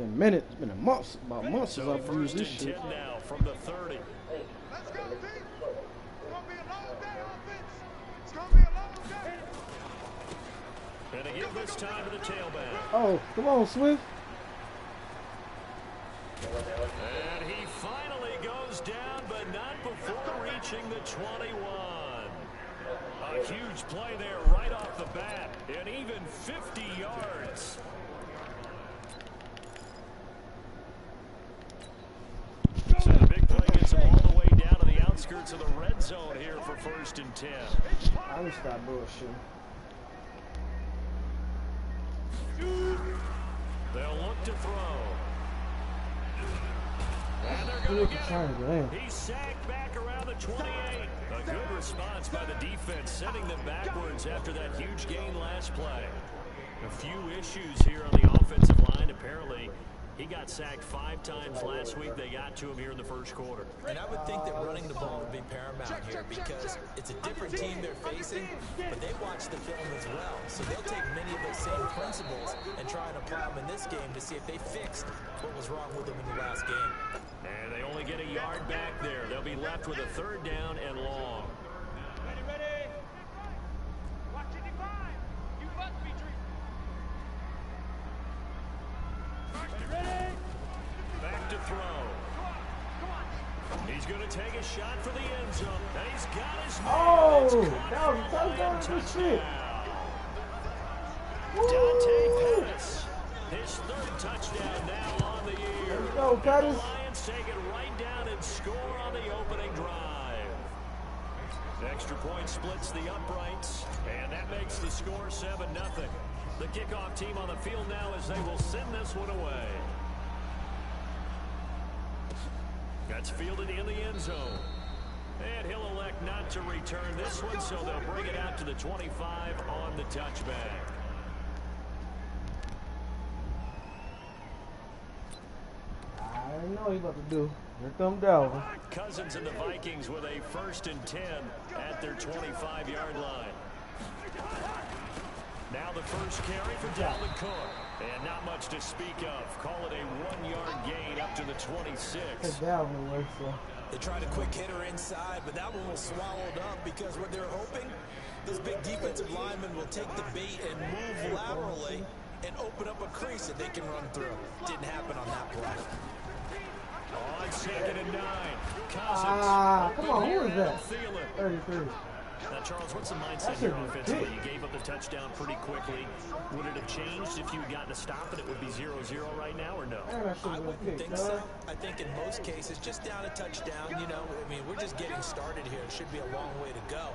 been minutes, it's been a month, about months since I've used this shit. Now from the 30. Let's go, team. It's gonna be a long day, offense. It's gonna be a long day. And they give this time to the tailback. Oh, come on, Swift. And he finally goes down, but not before reaching the 21. A huge play there right off the bat, and even 50 yards. So the big play gets him all the way down to the outskirts of the red zone here for 1st and 10. I just stop bullshit. They'll look to throw. And they're going to get him. He's sacked back around the 28. A good response by the defense, sending them backwards after that huge gain last play. A few issues here on the offensive line. Apparently, he got sacked 5 times last week. They got to him here in the first quarter. And I would think that running the ball would be paramount here because it's a different team they're facing, but they watch the film as well. So they'll take many of those same principles and try and apply them in this game to see if they fixed what was wrong with them in the last game. And they only get a yard back there. They'll be left with a 3rd down and long. Ready, ready. Watch it divine. You must be dreaming. Ready. Back to throw. He's going to take a shot for the end zone. And he's got his man. Oh, that was a touchdown. Good shit. Dante Pettis, his 3rd touchdown now on the year. Let's go, Pettis. The Lions take it right down and score on the opening drive. The extra point splits the uprights, and that makes the score 7-0. The kickoff team on the field now as they will send this one away. That's fielded in the end zone. And he'll elect not to return this one, so they'll bring it out to the 25 on the touchback. I know what he's about to do. Here comes Dalvin. Cousins and the Vikings with a 1st and 10 at their 25-yard line. Now the first carry for Dalvin Cook. And not much to speak of. Call it a 1-yard gain up to the 26. They tried a quick hitter inside, but that one was swallowed up because what they're hoping, this big defensive lineman will take the bait and move laterally and open up a crease that they can run through. Didn't happen on that play. On 2nd and 9. Cousins. Come on, who is that? 33. Now, Charles, what's the mindset here offensively? You gave up the touchdown pretty quickly. Would it have changed if you had gotten a stop and it would be 0-0 right now, or no? I wouldn't think so. I think in most cases, just down a touchdown, you know, I mean, we're just getting started here. It should be a long way to go.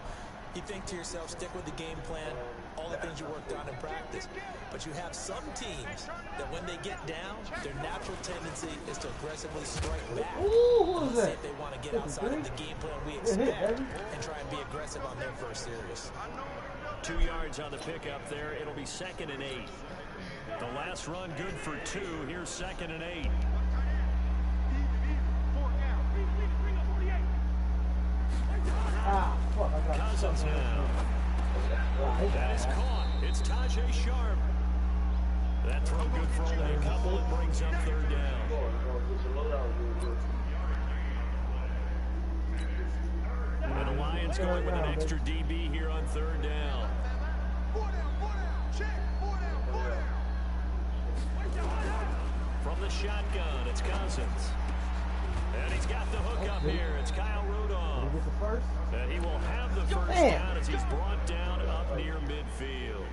You think to yourself, stick with the game plan, all the things you worked on in practice. But you have some teams that when they get down, their natural tendency is to aggressively strike back. Let's see if they want to get outside of the game plan we expect and try and be aggressive on their first series. 2 yards on the pickup there. It'll be 2nd and 8. The last run good for 2. Here's 2nd and 8. Cousins now. That is caught. It's Tajay Sharp. That throw good for only a couple. It brings up 3rd down. And the Lions going with an extra DB here on 3rd down. From the shotgun, it's Cousins. And he's got the hook up here. It's Kyle Rudolph. And he will have the first down as he's brought down up near midfield.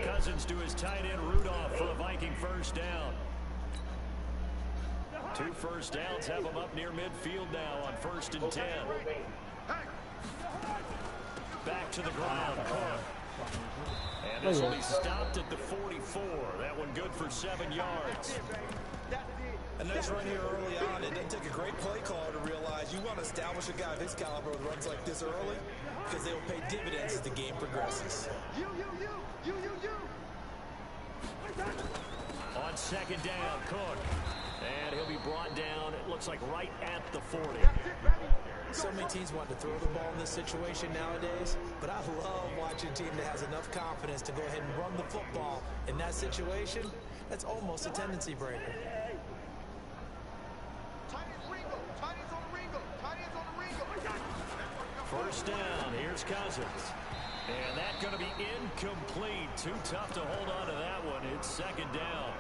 Cousins to his tight end Rudolph for a Viking first down. 2 first downs have him up near midfield now on 1st and 10. Back to the ground. And this will be stopped at the 44. That one good for 7 yards. A nice run here early on. It doesn't take a great play caller to realize you want to establish a guy of his caliber with runs like this early because they will pay dividends as the game progresses. On 2nd down, Cook. And he'll be brought down, it looks like right at the 40. So many teams want to throw the ball in this situation nowadays, but I love watching a team that has enough confidence to go ahead and run the football in that situation. That's almost a tendency breaker. First down, here's Cousins. And that's going to be incomplete. Too tough to hold on to that one. It's second down.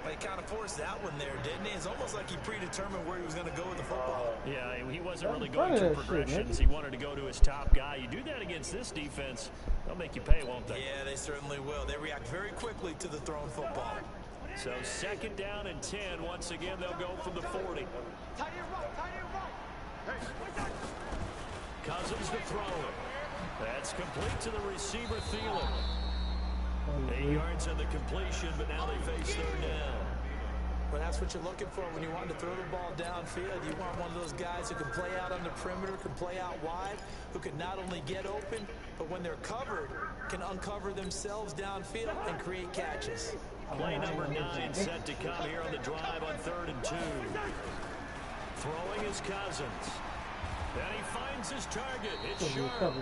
But he kind of forced that one there, didn't he? It's almost like he predetermined where he was going to go with the football. Yeah, he wasn't really going through progressions. He wanted to go to his top guy. You do that against this defense, they'll make you pay, won't they? Yeah, they certainly will. They react very quickly to the thrown football. So second down and 10. Once again, they'll go from the 40. Cousins to throw it. That's complete to the receiver, Thielen. 8 yards on the completion, but now they face third down. Well, that's what you're looking for when you want to throw the ball downfield. You want one of those guys who can play out on the perimeter, can play out wide, who can not only get open, but when they're covered, can uncover themselves downfield and create catches. Play number 9 set to come here on the drive on 3rd and 2. Throwing is Cousins. And he finds his target. It's sharp.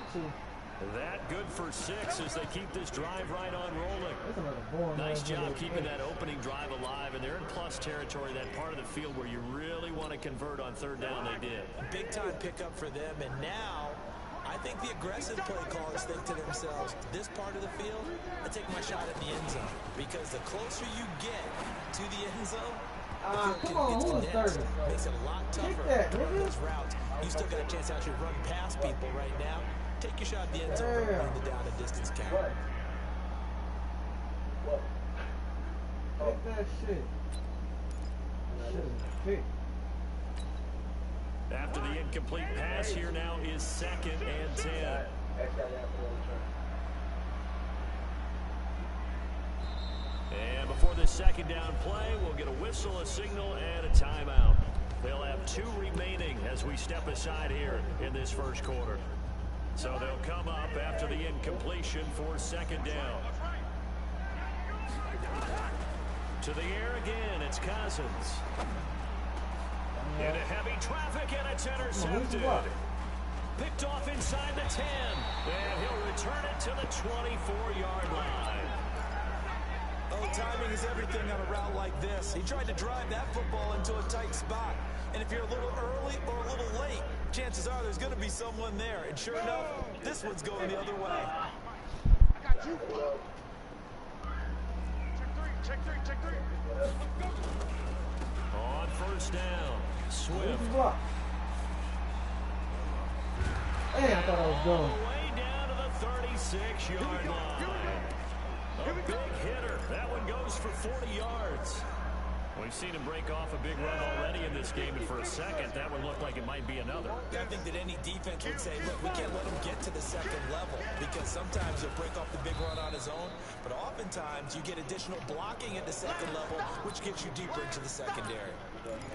That good for 6 as they keep this drive right on rolling. Nice job keeping that opening drive alive, and they're in plus territory, that part of the field where you really want to convert on 3rd down. They did. Big time pickup for them, and now I think the aggressive play callers think to themselves, this part of the field, I take my shot at the end zone, because the closer you get to the end zone, come on, who was third? Makes it a lot tougher to run those routes. You still got a chance to actually run past people right now. Take your shot at the end zone and the down and distance count. Take that shit. After the incomplete pass, here now is 2nd and 10. And before this second down play, we'll get a whistle, a signal, and a timeout. They'll have 2 remaining as we step aside here in this first quarter. So they'll come up after the incompletion for 2nd down. To the air again, it's Cousins. Into heavy traffic, and it's intercepted. Picked off inside the 10. And he'll return it to the 24-yard line. Oh, timing is everything on a route like this. He tried to drive that football into a tight spot. And if you're a little early or a little late, chances are there's going to be someone there. And sure enough, this one's going the other way. I got you. Check three. Let's go. On first down, Swift. Hey, I thought I was going. Way down to the 36-yard line. A big hitter. That one goes for 40 yards. We've seen him break off a big run already in this game, and for a second, that one looked like it might be another. I think that any defense would say, look, we can't let him get to the second level, because sometimes he'll break off the big run on his own, but oftentimes you get additional blocking at the second level, which gets you deeper into the secondary.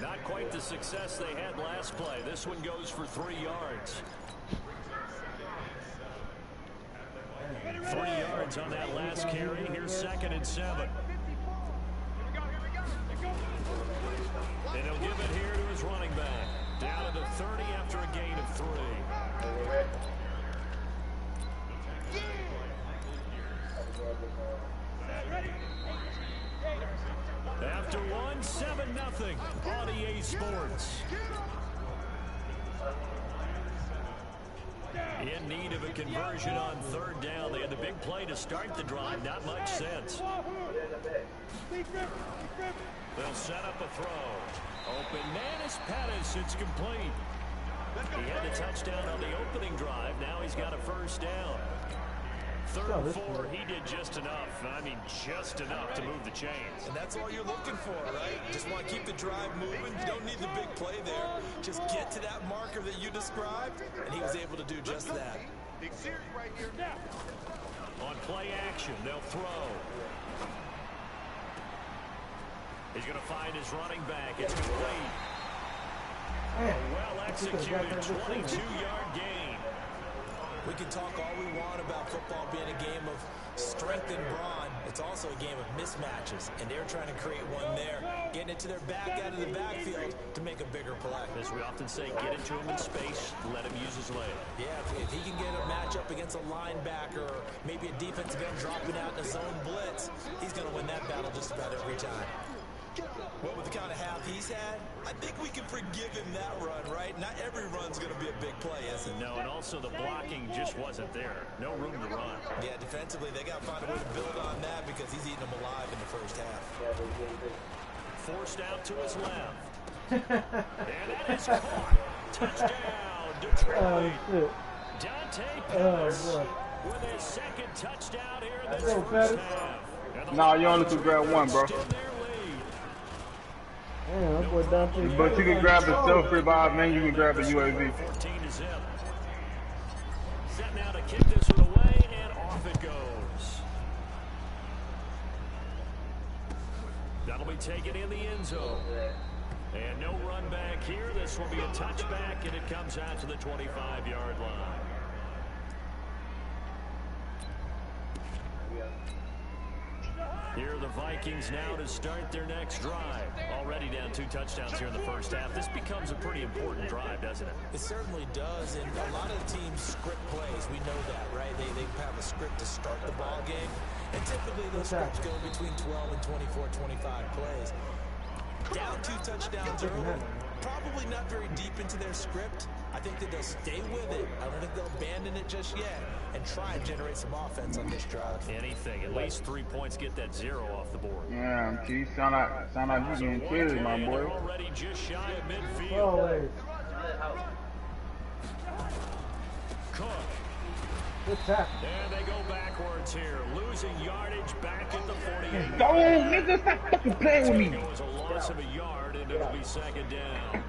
Not quite the success they had last play. This one goes for 3 yards. 3 yards on that last carry. Here's 2nd and 7. And he'll give it here to his running back. Down to the 30 after a gain of 3. After 1, 7-0 on EA Sports. In need of a conversion on 3rd down. They had the big play to start the drive. Not much sense. They'll set up a throw. Open man is Pettis. It's complete. He had the touchdown on the opening drive. Now he's got a first down. 3rd and 4, he did just enough. I mean, just enough to move the chains. And that's all you're looking for, right? Just want to keep the drive moving. You don't need the big play there. Just get to that marker that you described, and he was able to do just that. Big series right here. On play action, they'll throw. He's going to find his running back. It's complete. A well-executed 22-yard gain. We can talk all we want about football being a game of strength and brawn. It's also a game of mismatches, and they're trying to create one there. getting it to their back out of the backfield to make a bigger play. As we often say, get into him in space, let him use his leg. Yeah, if he can get a matchup against a linebacker or maybe a defensive end dropping out in a zone blitz, he's going to win that battle just about every time. Well, with the kind of half he's had, I think we can forgive him that run, right? Not every run's going to be a big play, is it? No, and also the blocking just wasn't there. No room to run. Yeah, defensively, they got to find a way to build on that because he's eating them alive in the first half. Forced out to his left. And that is caught. Touchdown, Detroit. Dante Pettis with his second touchdown here in this first half. Nah, you only could grab one, bro. Damn, that boy Dante. But you can grab a self-revive, man. You can grab a UAV. 14 to zip. Set now to kick this one away, and off it goes. That'll be taken in the end zone. And no run back here. This will be a touchback, and it comes out to the 25-yard line. Here are the Vikings now to start their next drive. Already down 2 touchdowns here in the first half. This becomes a pretty important drive, doesn't it? It certainly does, and a lot of the teams script plays. We know that, right? They have a script to start the ball game, and typically those scripts go between 12 and 24, 25 plays. Down 2 touchdowns early, probably not very deep into their script. I think that they'll stay with it. I don't think they'll abandon it just yet and try and generate some offense on this drive. Anything, at least 3 points, get that 0 off the board. Yeah, you sound like you getting killed, my boy. Already just shy of midfield. Always. Cook. Good tackle. And they go backwards here, losing yardage back at the 48. Go, nigga, stop fucking playing with me. It was a loss of a yard, and it'll be second down.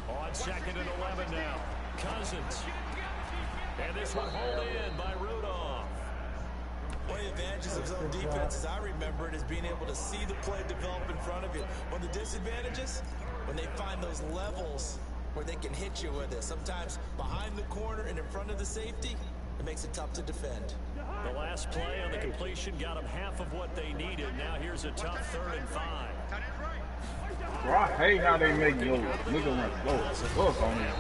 On second and 11 now. Cousins. And this one hauled in by Rudolph. One of the advantages of zone defense, as I remember it, is being able to see the play develop in front of you. One of the disadvantages, when they find those levels where they can hit you with it. Sometimes behind the corner and in front of the safety, it makes it tough to defend. The last play on the completion got them half of what they needed. Now here's a tough 3rd and 5. Bro, I hate how they make yo nigga run slow. Look on this.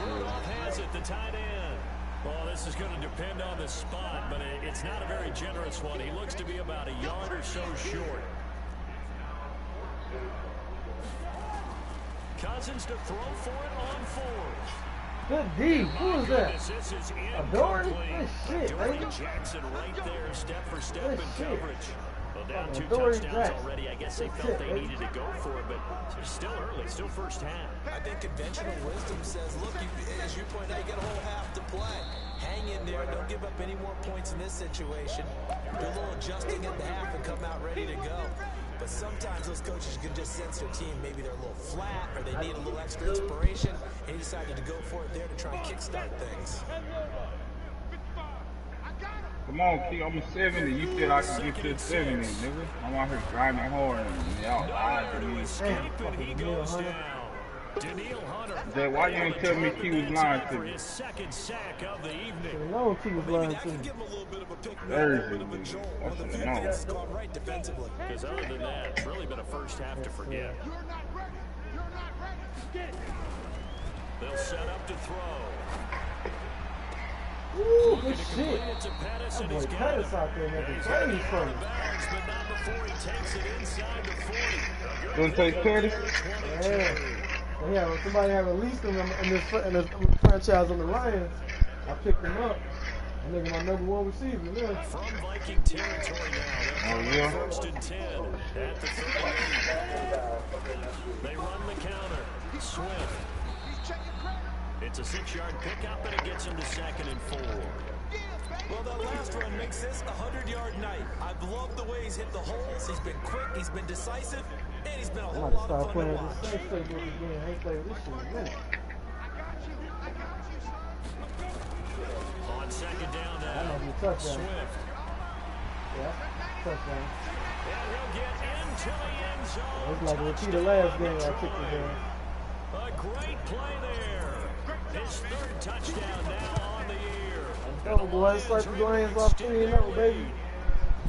Has it, the tight end. Well, this is going to depend on the spot, but it's not a very generous one. He looks to be about a yard or so short. Cousins to throw for it on 4th. Good D. Who is that? This is Dory? incomplete. Good shit, Dory baby. Jackson right there, step for step Good in shit. coverage. Well, down 2 Dory touchdowns Jackson. already. I guess they felt they needed to go for it, but it's still early, still first half. I think conventional wisdom says, look, as you point out, you got a whole half to play. Hang in there. Don't give up any more points in this situation. Do a little adjusting at the half and come out ready to go. But sometimes those coaches can just sense their team. Maybe they're a little flat or they need a little extra inspiration. And he decided to go for it there to try and kickstart things. Come on, Key, I'm a 70. You said I could get to the 70, nigga. I'm out here grinding hard and y'all lied to me. He goes down. Daniil Hunter. Dad, why you ain't telling me Key was lying to for me? his second sack of the evening. I know he was lying That to can me. give him a little bit of a pick me up, a There's little bit of a it, jolt. dude. One of the That's few a no. things that's gone right defensively. Because other than that, it's really been a first half to forget. You're not ready. You're not ready. They'll set up to throw. Ooh, good Complete shit. it to Pettis, That and boy he's got Pettis him. out there And making he's plays out for of him. bounds, but not before he takes it inside the 40. Don't take Pettis? Yeah. And yeah, when somebody had released him in this franchise on the Lions, I picked him up. That nigga my #1 receiver, yeah. From Viking territory now. Oh, yeah? 1st and 10 at the 38. They run the counter. Swift. It's a 6-yard pickup, and it gets him to 2nd and 4. Well, that last run makes this a 100-yard night. I've loved the way he's hit the holes. He's been quick, he's been decisive, and he's been a I'm whole about to lot of start fun to playing watch. this same playbook again. I ain't playing this shit in a minute. On 2nd down That now. might be a touchdown. Swift. Yeah, touchdown. And he'll get into the end zone. It's like a repeat of last game I kicked it down. A great play there. His third touchdown now on the year. Oh, boy, start to go hands off 3-0, baby.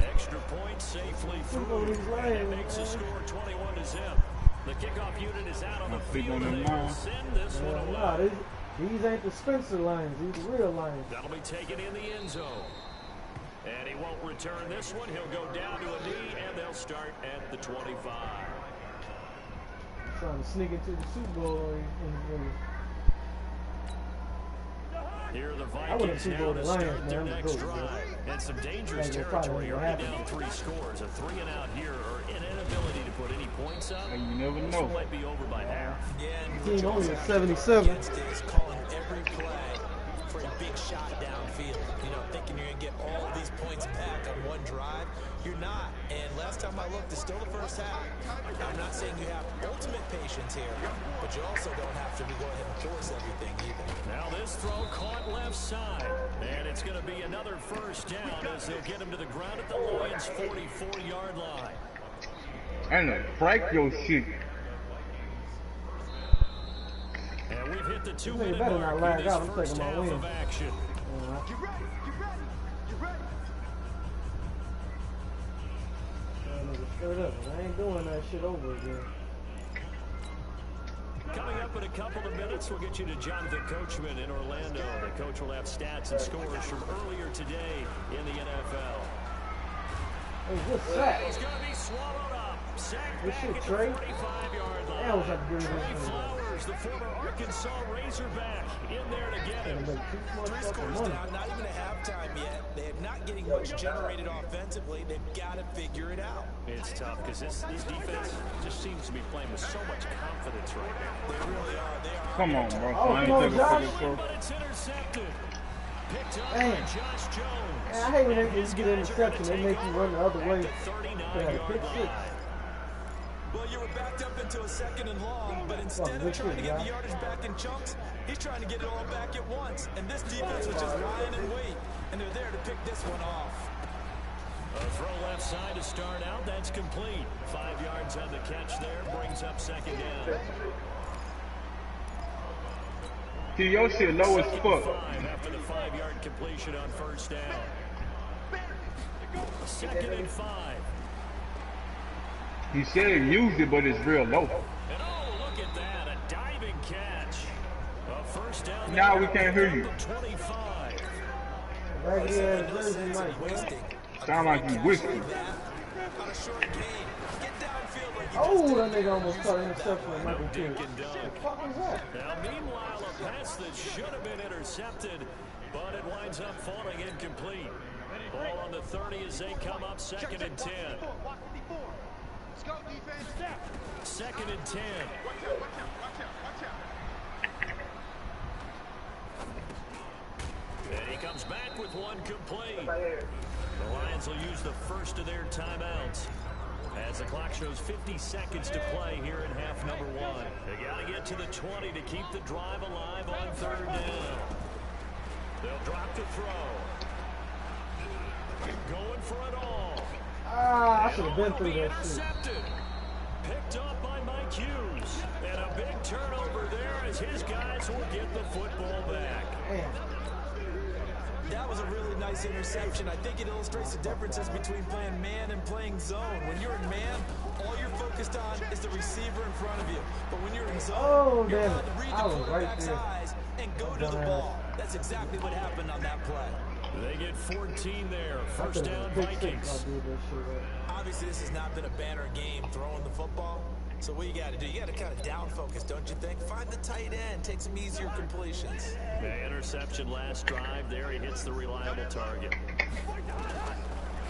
Extra point safely through, and it makes the score 21-0. The kickoff unit is out on the field, and they will send this one away. Nah, these ain't the Spencer lines. These are real lines. That'll be taken in the end zone. And he won't return this one. He'll go down to a knee, and they'll start at the 25. Trying to sneak into the Super Bowl. Here are the Vikings now to start their next drive. And some dangerous territory. Already down 3 scores. A 3-and-out here, or an inability to put any points up. You never know. This might be over by half. Yeah, and Team what only you at also have to 77. guard against is calling every play for a big shot downfield. You know, thinking you're going to get all these points back on one drive. You're not. And last time I looked, it's still the first half. I'm not saying you have ultimate patience here, but you also don't have to go ahead and force everything either. Now this throw caught left side. And it's going to be another first down as they'll get him to the ground at the Lions' 44-yard line. And break your shit. And we've hit the 2-minute better not mark lag in this out. I'm first taking my half win. of action. Get ready, get ready, get ready. Straight up. I ain't doing that shit over again. Coming up in a couple of minutes, we'll get you to Jonathan Coachman in Orlando. The coach will have stats and scores from earlier today in the NFL. Hey, good sack. He's going to be swallowed up. Sacked This back shit, at the Trey. 45-yard line. I always have to do this. Trey Flowers, the former Arkansas Razorback, in there to get him. 3 scores down, not even a halftime yet. They're not getting much generated offensively. They've got to figure it out. It's tough because this defense just seems to be playing with so much confidence right now. They really are. They are. Come on, bro. Oh, I come on, ain't Josh. taking for But it's intercepted. Picked up Damn. by Josh Jones. Man, I hate when they His get guys are gonna interception. They take make you run the other at way. the They had a 39-yard pick six. line. Well, you were backed up into a 2nd and long, but instead of trying to get the yardage back in chunks, he's trying to get it all back at once. And this defense was just lying in wait, and they're there to pick this one off. A throw left side to start out. That's complete. 5 yards on the catch there. Brings up 2nd down. See, your shit low as fuck. 5 after the 5-yard completion on first down. 2nd and 5. He said use it, but it's real low. And oh, look at that. A diving catch. A first down. Now we can't hear you. 25. Right here, Jersey Mike, man. Sound like you whiskey. On a short gain. Get downfield like you Oh, just that did. nigga almost caught an interception with Michael No King. dink and What dunk. the fuck was that? Now, meanwhile, a pass that should have been intercepted, but it winds up falling incomplete. Ball on the 30 as they come up 2nd and 10. Watch 54. Let's go, defense. 2nd and 10. Watch out, watch out, watch out, watch out. And he comes back with one complete. The Lions will use the first of their timeouts as the clock shows 50 seconds to play here in half number 1. They got to get to the 20 to keep the drive alive on 3rd down. They'll drop to throw. Going for it all. Ah, I should have been Will through be that shit. intercepted. Picked up by Mike Hughes. And a big turnover there as his guys will get the football back. Damn. That was a really nice interception. I think it illustrates the differences between playing man and playing zone. When you're in man, all you're focused on is the receiver in front of you. But when you're in zone, you're damn allowed it. to read I the was right quarterback's there. eyes and go to the ball. That's exactly what happened on that play. They get 14 there. I First could've down, been pick six Vikings. if I did that shit right. Obviously, this has not been a banner game throwing the football. So what you got to do, you got to kind of down focus, don't you think? Find the tight end, take some easier completions. The interception last drive there. He hits the reliable target.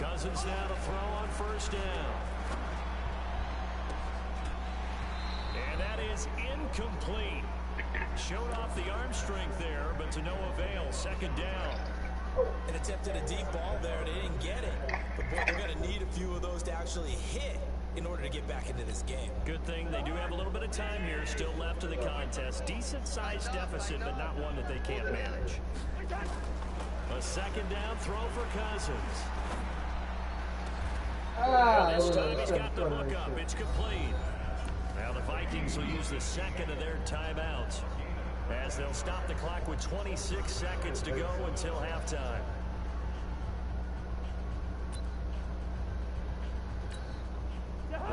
Cousins now to throw on first down. And that is incomplete. Showed off the arm strength there, but to no avail. 2nd down. And attempted a deep ball there. They didn't get it. But, boy, they're going to need a few of those to actually hit in order to get back into this game. Good thing they do have a little bit of time here still left in the contest. Decent-sized deficit, but not one that they can't manage. A 2nd down throw for Cousins. Ah, And this that time was he's got the hook up. It's complete. Now the Vikings will use the second of their timeouts as they'll stop the clock with 26 seconds to go until halftime.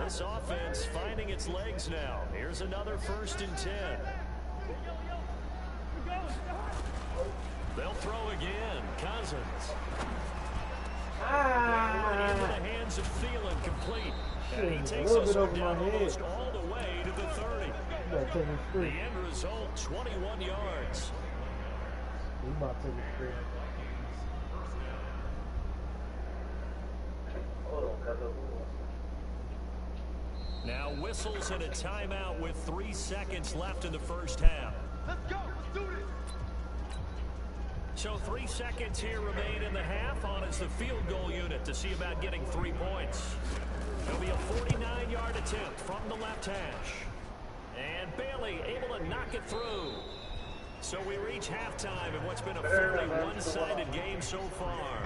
This offense finding its legs now. Here's another 1st and 10. They'll throw again. Cousins. Right into the hands of Thielen, complete. And he takes us down almost all the way to the 30. The end result, 21 yards. He about to take it free. Now whistles and a timeout with 3 seconds left in the first half. Let's go. Let's do this. So 3 seconds here remain in the half. On is the field goal unit to see about getting 3 points. There'll be a 49-yard attempt from the left hash. And Bailey able to knock it through. So we reach halftime in what's been a fairly one-sided game so far.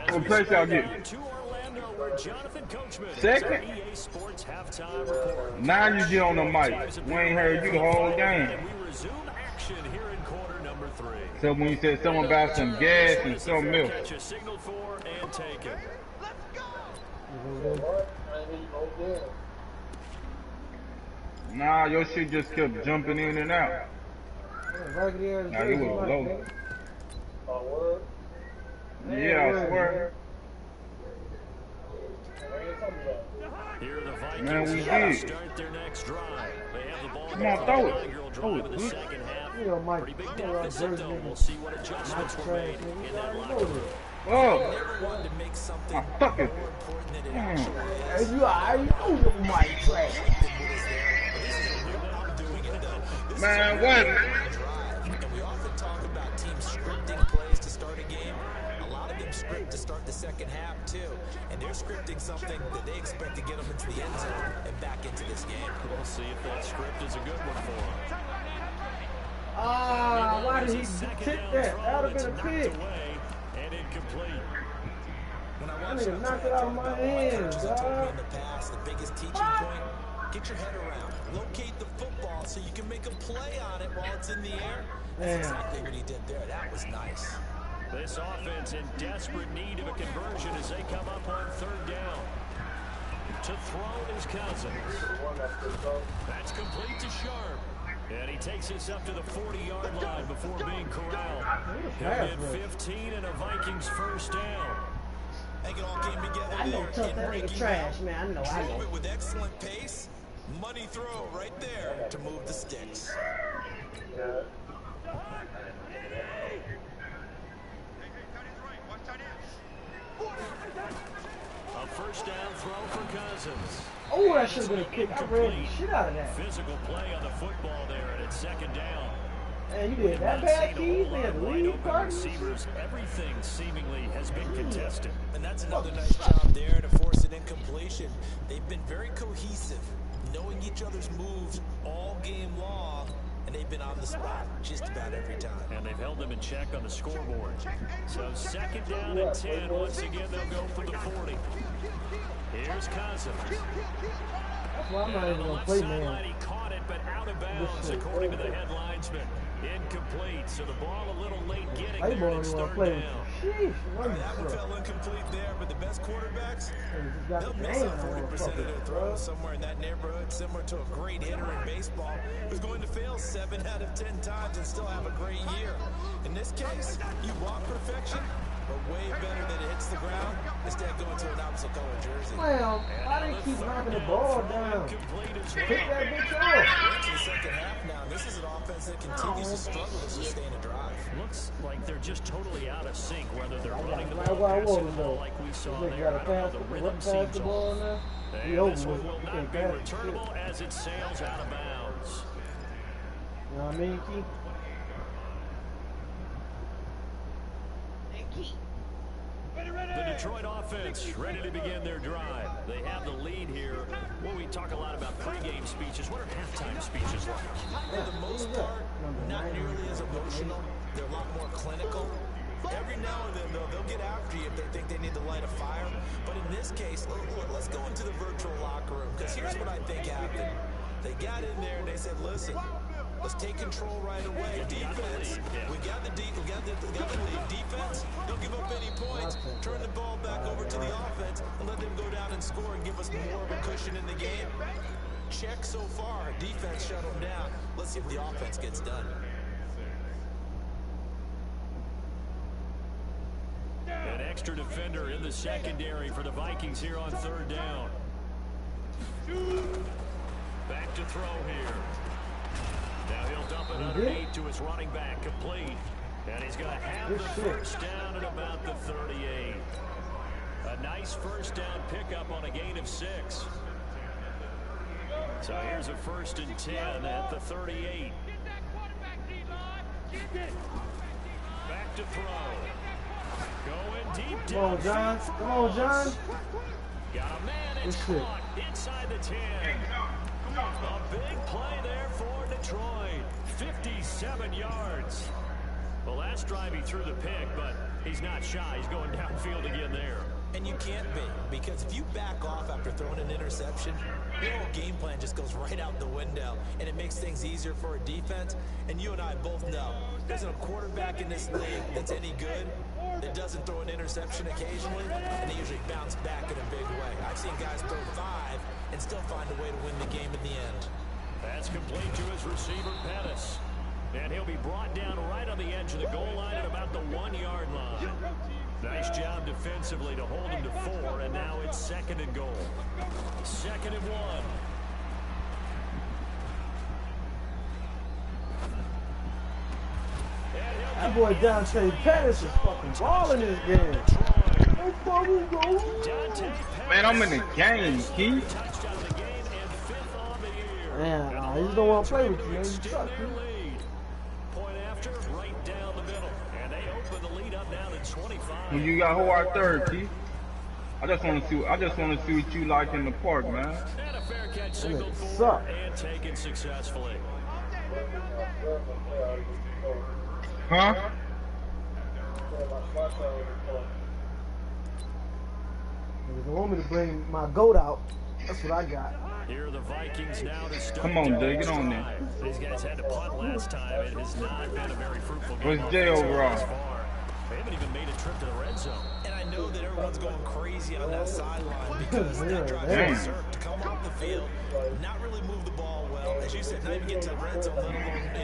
What place y'all get? To Orlando, where Jonathan Coachman Second. EA Sports halftime report. Now you get on the mic. We ain't heard you the whole game. And we resume action here in quarter number 3. So when you said something about some gas and some milk. Catch a signal for and take it. Nah, your shit just kept jumping in and out. Nah, you was low. Yeah, I swear. Here the Vikings Man, we did. start their next drive. They have the ball. Come on, throw it. Drive in the second half. You know, Mike, Pretty big you know, deficit though. Jersey We'll see what adjustments were made in that locker room. Oh, Never wanted to make something my more fucking. important than it actually Hey, is. you alright? You know Mike trash. I'm doing it though. This Man, is a what? drive, and we often talk about teams scripting plays to start a game. A lot of them script to start the second half too, and they're scripting something that they expect to get them into the end zone and back into this game. We'll see if that script is a good one for them. Ah, why did he Second kick down that? throw That would have that's been a knocked pick. away and incomplete. When I That watch nigga knocked it out of my hands, coaches have told me dog. in the past, the biggest teaching point, get your head around, locate the football so you can make a play on it while it's in the air. That's Damn. exactly what he did there. That was nice. This offense in desperate need of a conversion as they come up on 3rd down. To throw is Cousins. That's complete to Sharp. And he takes us up to the 40-yard line before being corralled. He'll get 15 and a Vikings first down. They can all came together I know there tough in that nigga breaking trash, down. man. I know. Drove it with excellent pace. Money throw right there to move the sticks. A first down throw for Cousins. Oh, that should have been a kick. I read the shit out of that. Physical play on the football there, and it's 2nd down. Man, you did that bad, Keith? They had the Wide lead open card. receivers. Everything seemingly has been contested. And that's another nice job there to force an incompletion. They've been very cohesive, knowing each other's moves all game long, and they've been on the spot just about every time. And they've held them in check on the scoreboard. So 2nd down and 10. Once again, they'll go for the 40. Here's Cousins. That's why I'm not even The going to left play, sideline, man. he caught it, but out of bounds, according to the head linesman. Incomplete. So the ball a little late getting Play there. ball, It's you want to 3rd play with down. you. Sheesh, run That one this fell incomplete there, but the best quarterbacks, got they'll the miss game on on 40% of their motherfucker, throws somewhere in that neighborhood, similar to a great hitter in baseball who's going to fail 7 out of 10 times and still have a great year. In this case, you want perfection, but way better that it hits the ground instead of going to an opposite color jersey. Well, why they keep knocking the ball down? Incomplete as Pick well. that bitch We're off. into the second half now. This is an offense that continues to struggle to sustain a drive. Looks like they're just totally out of sync, whether they're running the Right ball, where I passing was, the ball though. like we saw This nigga there. got I a don't know, pass, the rhythm run past seems the ball off. in there. And He over this with. one will He not can't be pass the returnable shit. as it sails out of bounds. You know what I mean, Keith? The Detroit offense ready to begin their drive. They have the lead here. Well, we talk a lot about pregame speeches. What are halftime speeches like? For the most part, not nearly as emotional. They're a lot more clinical. Every now and then, though, they'll get after you if they think they need to light a fire. But in this case, let's go into the virtual locker room, because here's what I think happened. They got in there and they said, listen, let's take control right away. Defense, we got the lead. Defense, don't give up any points. Turn the ball back over to the offense and let them go down and score and give us more of a cushion in the game. Check so far. Defense shut them down. Let's see if the offense gets done. An extra defender in the secondary for the Vikings here on third down. Back to throw here. Now he'll dump it underneath to his running back, complete. And he's going to have the first down at about the 38. A nice first down pickup on a gain of 6. So here's a 1st and 10 at the 38. Back to throw. Going deep down. Come on, John. Come on, John. Got a man, it's caught inside the 10. A big play there for Detroit. 57 yards. The last drive he threw the pick, but he's not shy. He's going downfield again there. And you can't be, because if you back off after throwing an interception, your whole game plan just goes right out the window, and it makes things easier for a defense. And you and I both know there's a quarterback in this league that's any good that doesn't throw an interception occasionally, and they usually bounce back in a big way. I've seen guys throw 5 and still find a way to win the game in the end. That's complete to his receiver, Pettis. And he'll be brought down right on the edge of the goal line at about the 1-yard line. Nice job defensively to hold him to 4, and now it's 2nd and goal. 2nd and 1. That boy Dante Pettis is fucking balling this game. Man, I'm in the game, Keith. Man, I just don't want to play with you, man. You suck, dude. Point after, right down the middle. And they open the lead up now to 25. When you got who our third, Keith? I just want to see what you like in the park, man. And a fair catch signaled for suck. and taken successfully. Huh? If you want me to bring my goat out, that's what I got. Here are the Vikings now to start. Come on, Dave, get on there. These guys had to punt last time. It has not been a very fruitful game. Where's Jay overall? They haven't even made a trip to the red zone. And I know that everyone's going crazy on that sideline because that drive is deserved to come off the field, not really move the ball well. As you said, not even get to the red zone, let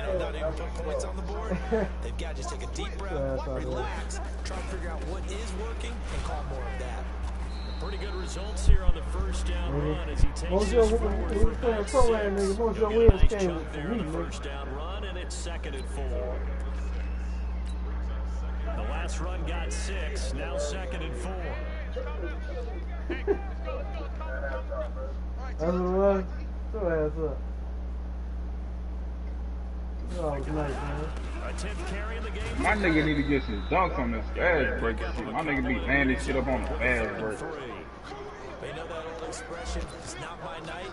alone, not even put points on the board. They've got to just take a deep breath, relax, try to figure out what is working, and call more of that. Pretty good results here on the first down run as he takes his forward for about 6. Nice chunk there on the first down run, and it's 2nd and 4. The last run got 6, now 2nd and 4. That's what it was. Go ass up. Oh, it's nice, man. A 10th carry in the game. My nigga need to get some dunks on this fast break shit. My nigga be laying this shit up on the fast break. They know that old expression, it's not my night.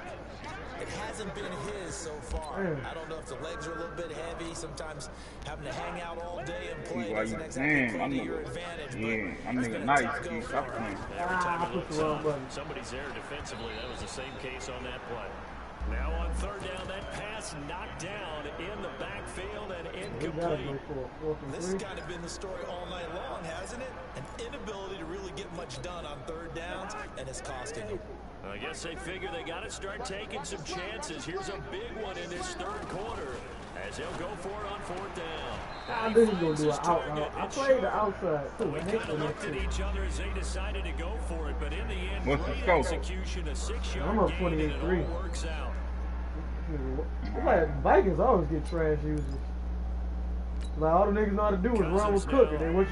It hasn't been his so far. I don't know if the legs are a little bit heavy. Sometimes having to hang out all day and play doesn't exactly play to your advantage. Yeah, I'm nigga nice, Keith. Stop playing. Every time it looks up, somebody's there defensively. That was the same case on that play. Now on third down, that pass knocked down in the backfield and incomplete. This has kind of been the story all night long, hasn't it? An inability to really get much done on third downs, and it's costing them. I guess they figure they got to start taking some chances. Here's a big one in this third quarter as he'll go for it on 4th down. I knew he was going to do an out route. I played the outside, too. We kind of looked at each other as they decided to go for it, but in the end, what's the great scope? execution, a 6-yard I'm up gain, and it 28-3. all works out. Like, Vikings always get trash users. Like, all the niggas know how to do is run with Cook, and then once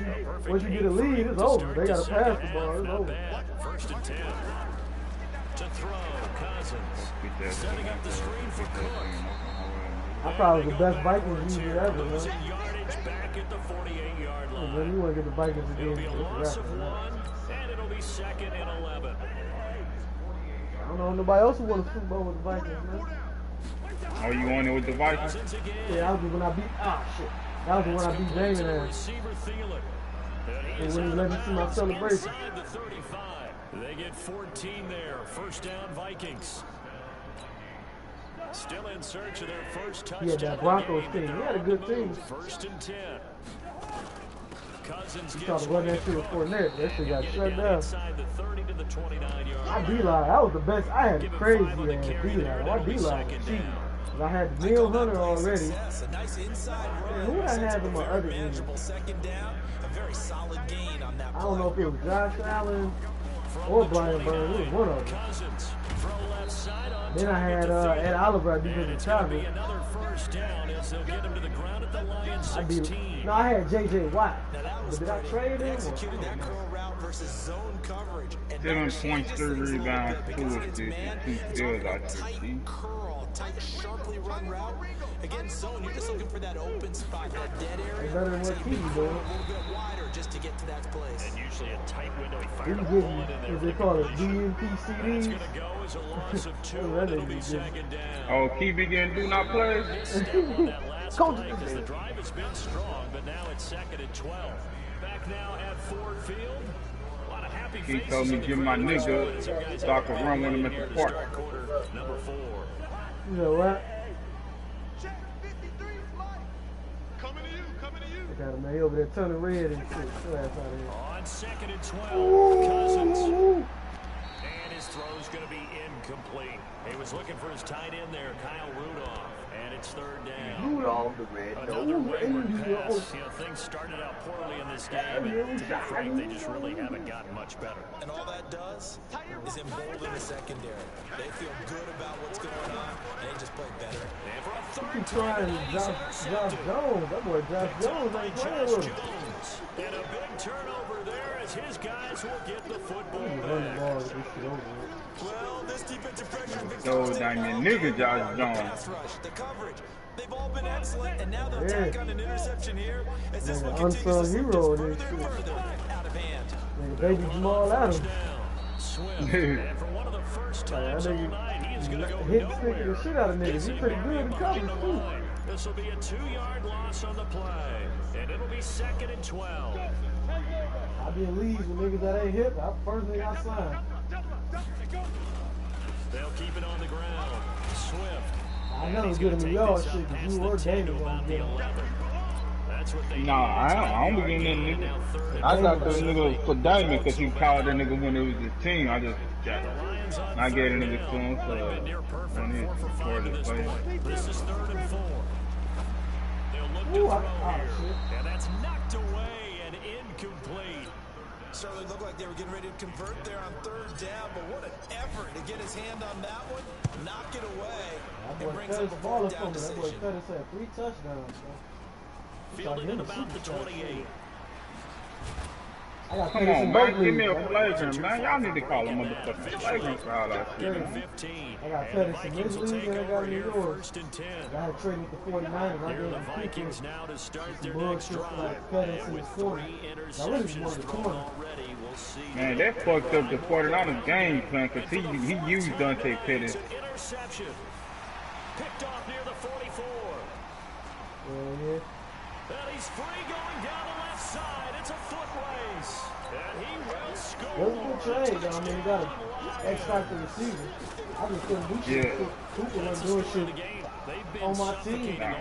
you get a lead, it's over. They got to pass the ball. It's over. 1st and 10. To throw, Cousins. Setting up the screen for Cook. I probably was the best Vikings user ever, man. Losing yardage back at the 48-yard line. Man, you want to get the Vikings It'll again. be a loss of 1, and it'll be 2nd and 11. I don't know nobody else who won a Super Bowl with the Vikings, man. Oh, you on there with the Vikings? Yeah, that was when I beat. Shit. That was when I beat Damon ass. And when he let me see my celebration. They get 14 there. First down, Vikings. Still in search of their first touchdown. He had that Broncos team. He had a good team. 1st and 10. Cousins You thought it wasn't that shit was Fournette. That shit got shut down. Inside the 30 to the 29-yard My D-line, that was the best. I had crazy ass D-line. My D-line was cheap. I had Neil Hunter already. A nice inside run. Man, who I had in my other end? Manageable second down. A very solid gain on that I don't know if it was Josh Allen or Brian Burns. It was one of them. Cousins throw left side on Then I had Ed Oliver, defensive tackle. another first down as they'll get him to the ground at the line 16. No, I had J.J. Watt. But did I trade him? Executed that curl route versus zone coverage. And 7 points, 3 rebounds, 2 assists, 2 steals out tight there. curl, tight, sharply run route. Against zone, you're just looking for that open spot, that dead area. Better than what he's doing. A little bit wider just to get to that place. And usually a tight window. He He fired a was bullet getting, in there. what they call it, It's DNP going to go as a loss of 2. That It'll nigga be was 2nd down. Oh, Keith again, do not play. Step on that last Coach play because the drive has been strong, but now it's 2nd and 12. Back now at Ford Field. A lot of happy He faces told me in the give my crowd. nigga Some guys so I have could been run with him here at the to park. start quarter number 4. You know what? Check 53 flight. Coming to you, coming to you. I got him, man. He over there turning red and shit. Your ass out of here. On 2nd and 12, Ooh. Cousins. And his throw's going to be incomplete. He was looking for his tight end there, Kyle Rudolph. And it's 3rd down. Rudolph the red. Another wayward Rudolph. pass. You know, things started out poorly in this game, and to be frank, they just really haven't gotten much better. And all that does is embolden the secondary. They feel good about what's going on, and they just play better. And for a He 3rd trying time, Josh Jones. That boy Josh Jones ain't playing with him. Jones. And a big turnover there as his guys will get the football He run the back. ball with this shit over with. Well, this defensive pressure has been So constant damn all nigga game Josh long. Jones. The pass rush, the coverage, they've all been excellent, and now they'll Yeah. tack on an interception here as this Man, one continues to unsung slip hero just of further this and shit. further out of hand. Nigga, baby Jamal Adams. Touchdown. Swift. And for one of the first times all night, he is going to go Hit nowhere. sticking the shit out of niggas. He pretty good in coverage too. This will be a 2-yard loss on the play, and it'll be 2nd and 12. I be in leagues with niggas that ain't hip. That's the first thing I signed. They'll keep it on the ground. Swift. I never get him yard shit because you or David gonna get him. That's what they Nah, I don't be getting that nigga. I got the nigga for Diamond because he called that nigga when it was his team. I just I gave the nigga to him for when he scored the play. This is 3rd and 4. They'll look to Ooh, throw oh, here. shit. And that's knocked away and incomplete. Certainly looked like they were getting ready to convert there on 3rd down, but what an effort to get his hand on that one, knock it away, That and boy brings up Pettis a balling 4th for down me. That boy decision. Pettis had 3 touchdowns, bro. Fielded at about the 28. I got Come Pettis on, in both man. Give me a leagues, bro. flagrant, man. Y'all need to call a motherfucking flagrant for all that shit, man. 15. I got And Pettis the in Vikings this will league take and I got over him in here, yours. 1st and 10. I had traded with the 49ers. I Here are gave the him Vikings 2 now to start Some their next bullshit drive. like Pettis And in with the corner. 3 Now, what is interceptions more than thrown 20? already, we'll see. Man, that fucked up the 49ers game plan because he used Dante Pettis. It's an interception. Picked off near the 44. Yeah. And he's free going down the left side. It's a foot race. And he will score. That was a good trade, though. I mean, you got an X factor receiver. I just couldn't do shit. Yeah. Cooper wasn't doing shit on my team.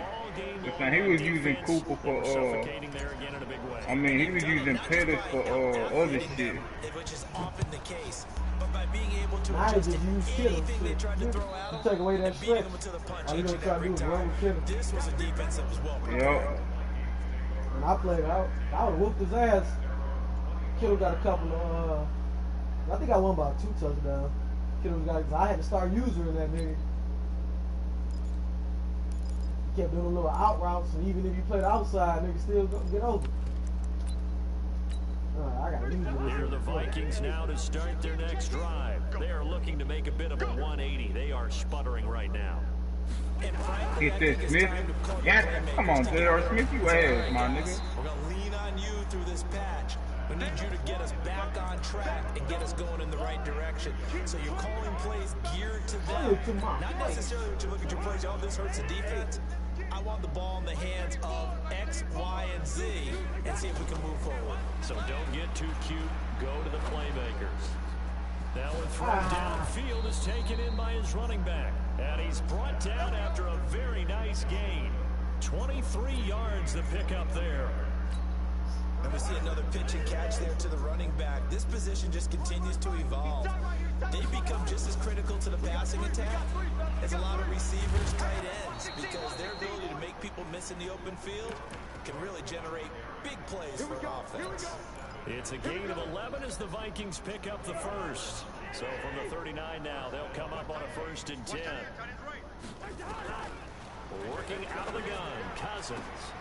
Listen, he was using Cooper for I mean, he was using Pettis for other shit. Which is often the case. But by being able to Now he adjust just to use Kittle. anything they tried to throw You at take away him that and beating stretch. them to the punch All you each gonna and try to every do is run time. with Kittle. This was a defense that was well prepared. Yup. When I played, I would have whooped his ass. Kittle got a couple of, I think I won by 2 touchdowns. Kittle got, I had to start using that nigga. He kept doing little out routes, and even if you played outside, nigga still gonna get over. I got to use it. Here are the Vikings now to start their next drive. They are looking to make a bit of a 180. They are sputtering right now. And frankly, Get I this, think it's Smith. time to call your Yeah, playmakers. come on, J.R. Smith, you ass, my nigga. We're going to lean on you through this patch. We need you to get us back on track and get us going in the right direction. So you're calling plays geared to them. Not necessarily what you look at your plays, oh, this hurts the defense. I want the ball in the hands of X, Y, and Z and see if we can move forward. So don't get too cute. Go to the playmakers. Now a throw downfield is taken in by his running back. And he's brought down after a very nice gain. 23 yards the pickup there. And we see another pitch and catch there to the running back. This position just continues to evolve. They become just as critical to the passing attack as a lot of receivers, tight ends, because their ability to make people miss in the open field can really generate big plays for offense. It's a gain of 11 as the Vikings pick up the first. So from the 39 now, they'll come up on a 1st and 10. Working out of the gun, Cousins.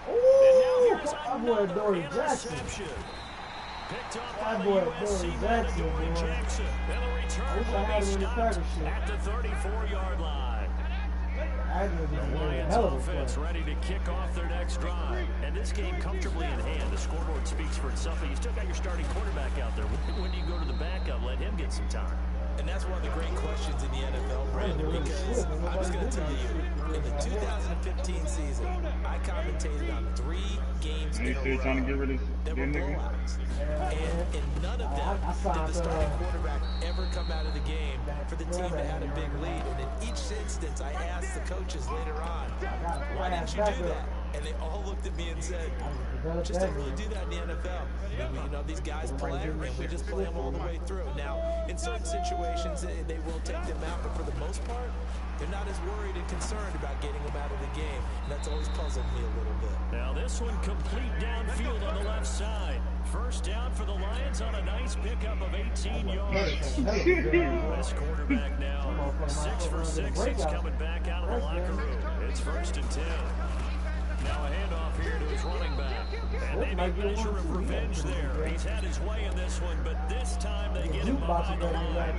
Ooh, that boy Dory Jackson. Picked up That by boy the USC Dory Jackson, Dory boy. Jackson. And the return wish I will had be him in the stopped Packers shit. at the 34-yard line. The Lions offense ready to kick off their next drive. And this game comfortably in hand. The scoreboard speaks for itself. But you still got your starting quarterback out there. When do you go to the backup? Let him get some time. And that's one of the great questions in the NFL, Brandon, because I was going to tell you, in the 2015 season, I commentated on 3 games in a row trying to get rid of that were blowouts. And in none of them did the starting quarterback ever come out of the game for the team that had a big lead. And in each instance, I asked the coaches later on, why didn't you do that? And they all looked at me and said, just don't really do that in the NFL. You know, these guys play and we just play them all the way through. Now, in certain situations, they will take them out, but for the most part, they're not as worried and concerned about getting them out of the game. And that's always puzzled me a little bit. Now this one complete downfield on the left side. First down for the Lions on a nice pickup of 18 yards. This quarterback now 6 for 6. He's coming back out of the locker room. It's 1st and 10. Now a handoff here to his running back. And they make measure of revenge there. He's had his way in this one, but this time they get him behind the line.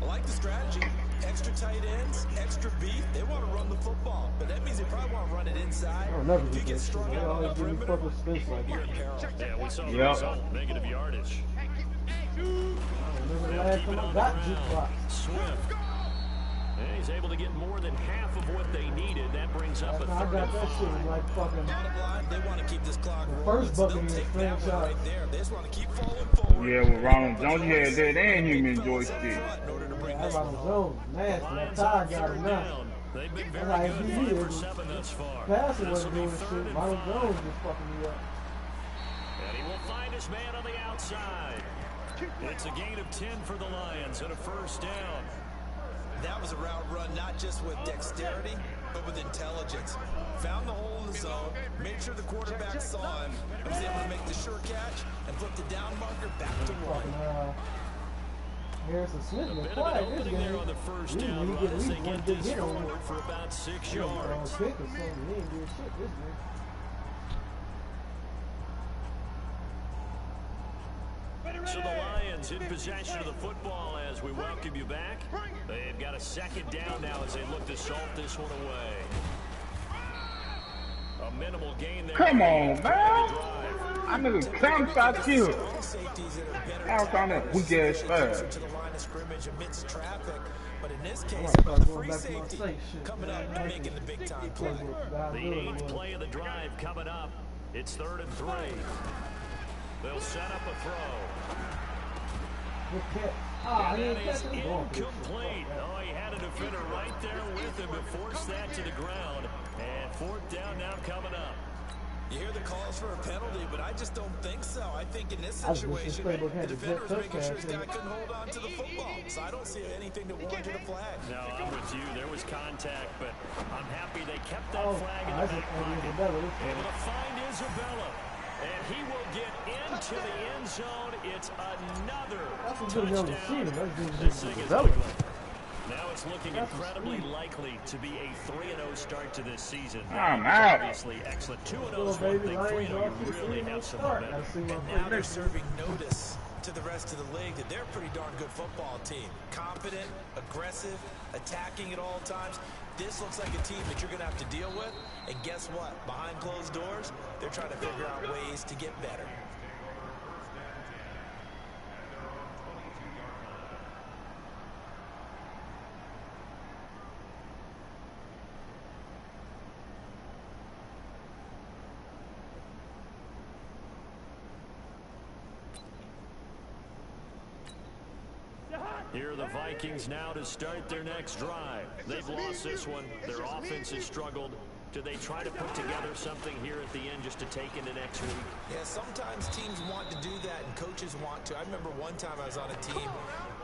I like the strategy. Extra tight ends, extra beef. They want to run the football, but that means they probably want to run it inside. If you get strung out on the perimeter, you're in peril. Yeah, we saw the result. Negative yardage. Swift. And he's able to get more than half of what they needed. That brings up a 3rd and 5. Bottom line, they want to keep this clock rolling. First bucket they'll in take the that one franchise. right there. They just want to keep falling forward. Yeah, with Ronald Jones, you had that and human joystick. That Ronald Jones, nasty. That tie got him now. They've been very good, 5 for 7 thus far. Passing wasn't doing shit. Ronald Jones just fucking me up. And he will find his man on the outside. It's a gain of 10 for the Lions and a 1st down. That was a route run, not just with dexterity, but with intelligence. Found the hole in the zone, made sure the quarterback saw him, and was able to make the sure catch and flip the down marker back to 1. Harrison Smith A was bit of quiet an this opening there game. on the 1st He down didn't run get as they at get least this one forward for about 6 yards. Pick or something. He ain't doing shit this game. So the Lions in possession of the football as we welcome you back. They've got a 2nd down now as they look to salt this one away. A minimal gain there. Come on, man. I knew the clamps out here. Out on that weak ass fast. To the line of scrimmage amidst traffic, but in this case, about the free safety coming up and making the big time play. The 8th play of the drive coming up. It's 3rd and 3. They'll set up a throw. And that is incomplete. Oh, he had a defender right there with him to force that to the ground. And 4th down now coming up. You hear the calls for a penalty, but I just don't think so. I think in this situation, the defender was making sure this guy couldn't hold on to the football. So I don't see anything that warranted a flag. No, I'm with you. There was contact, but I'm happy they kept that flag in the back pocket. Able to find Isabella. And he will get into the end zone. It's another touchdown. This thing is ugly. Now it's looking incredibly likely to be a 3-0 start to this season. I'm out. Obviously excellent. 2-0 is one thing. 3-0, you really have some momentum. And now they're serving notice to the rest of the league that they're a pretty darn good football team. Confident, aggressive, attacking at all times. This looks like a team that you're going to have to deal with. And guess what? Behind closed doors, they're trying to figure out ways to get better. Here are the Vikings now to start their next drive. They've lost this one. Their offense has struggled. Do they try to put together something here at the end just to take into next week? Yeah, sometimes teams want to do that and coaches want to. I remember one time I was on a team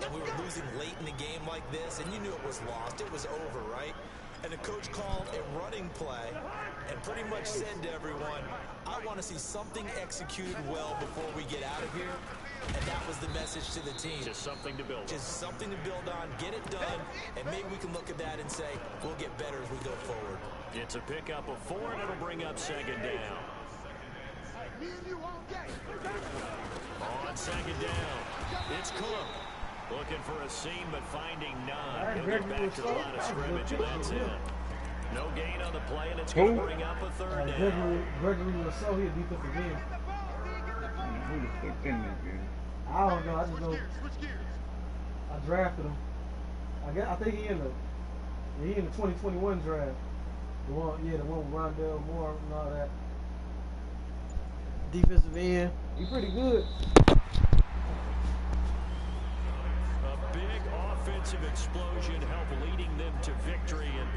and we were losing late in the game like this, and you knew it was lost. It was over, right? And the coach called a running play and pretty much said to everyone, I want to see something executed well before we get out of here. And that was the message to the team. Just something to build on. Just something to build on, get it done, and maybe we can look at that and say, we'll get better as we go forward. It's a pickup of 4, and it'll bring up second down. On second down, it's Cook. Looking for a seam, but finding none. He'll get back to the line of scrimmage, and that's it. No gain on the play, and it's going to bring up a third down. Gregory was so he a defensive end. Who the fuck in this game? I don't know. I just know. I drafted him. I think he in the 2021 draft. The one with Rondell Moore and all that. Defensive end. He pretty good. A big offensive explosion helped leading them to victory, and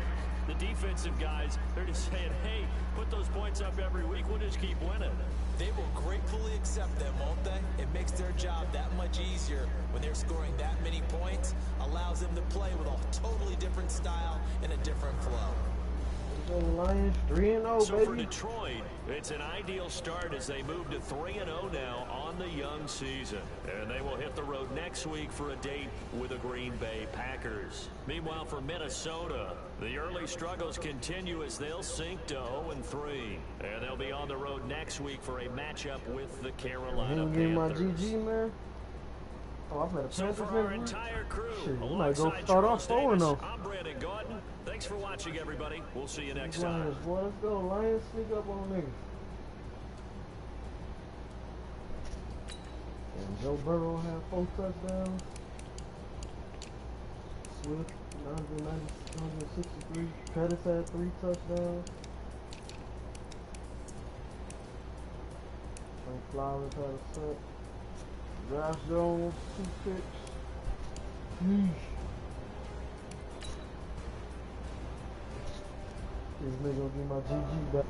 the defensive guys, they're just saying, hey, put those points up every week, we'll just keep winning. They will gratefully accept them, won't they? It makes their job that much easier when they're scoring that many points, allows them to play with a totally different style and a different flow. Lions 3-0, so baby. For Detroit, it's an ideal start as they move to 3-0 now on the young season. And they will hit the road next week for a date with the Green Bay Packers. Meanwhile, for Minnesota, the early struggles continue as they'll sink to 0-3. And they'll be on the road next week for a matchup with the Carolina Panthers. My GG, man. Oh, I've had a So for our entire crew, shit, we might go start off 4-0. I'm Brandon Gordon. Thanks for watching, everybody. We'll see you next Lions, time. boy, let's go. Lions, sneak up on niggas. And Joe Burrow had 4 touchdowns. Swift, 163. Pettis had 3 touchdowns. Frank Flowers had a set. Josh Jones, 2 picks. This nigga gonna get my GG back.